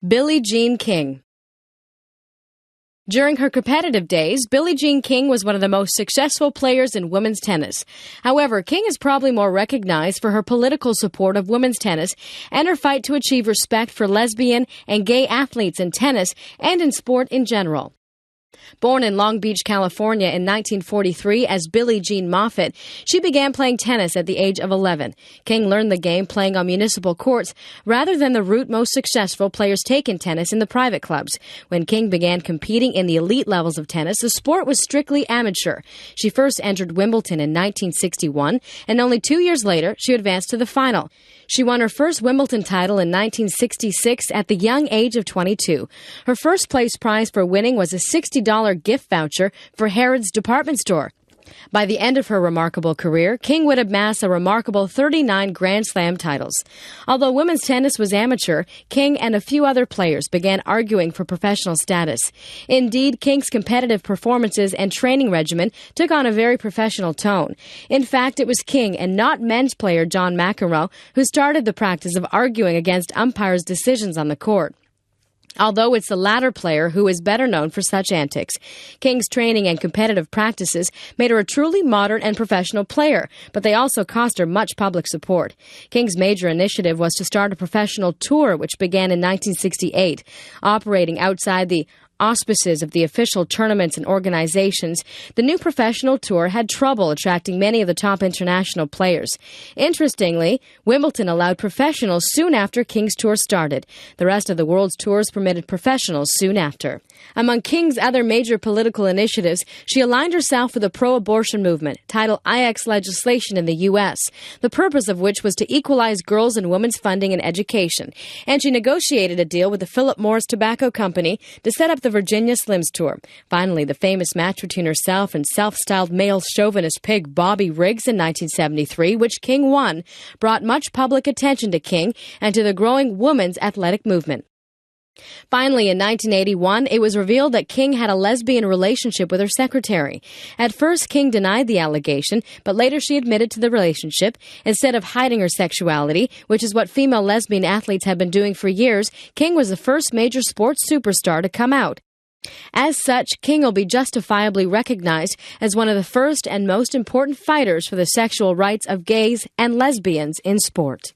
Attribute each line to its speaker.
Speaker 1: Billie Jean King. During her competitive days, Billie Jean King was one of the most successful players in women's tennis. However, King is probably more recognized for her political support of women's tennis and her fight to achieve respect for lesbian and gay athletes in tennis and in sport in general. Born in Long Beach, California in 1943 as Billie Jean Moffitt, she began playing tennis at the age of 11. King learned the game playing on municipal courts rather than the route most successful players take in tennis in the private clubs. When King began competing in the elite levels of tennis, the sport was strictly amateur. She first entered Wimbledon in 1961, and only 2 years later, she advanced to the final. She won her first Wimbledon title in 1966 at the young age of 22. Her first place prize for winning was a $60 gift voucher for Harrods department store. By the end of her remarkable career, King would amass a remarkable 39 Grand Slam titles. Although women's tennis was amateur, King and a few other players began arguing for professional status. Indeed, King's competitive performances and training regimen took on a very professional tone. In fact, it was King and not men's player John McEnroe who started the practice of arguing against umpires' decisions on the court. Although it's the latter player who is better known for such antics. King's training and competitive practices made her a truly modern and professional player, but they also cost her much public support. King's major initiative was to start a professional tour, which began in 1968. Operating outside the auspices of the official tournaments and organizations, the new professional tour had trouble attracting many of the top international players. Interestingly, Wimbledon allowed professionals soon after King's tour started. The rest of the world's tours permitted professionals soon after. Among King's other major political initiatives, she aligned herself with the pro-abortion movement, Title IX legislation in the U.S., the purpose of which was to equalize girls' and women's funding and education. And she negotiated a deal with the Philip Morris Tobacco Company to set up the Virginia Slims Tour. Finally, the famous match between herself and self-styled male chauvinist pig Bobby Riggs in 1973, which King won, brought much public attention to King and to the growing women's athletic movement. Finally, in 1981, it was revealed that King had a lesbian relationship with her secretary. At first, King denied the allegation, but later she admitted to the relationship. Instead of hiding her sexuality, which is what female lesbian athletes have been doing for years, King was the first major sports superstar to come out. As such, King will be justifiably recognized as one of the first and most important fighters for the sexual rights of gays and lesbians in sport.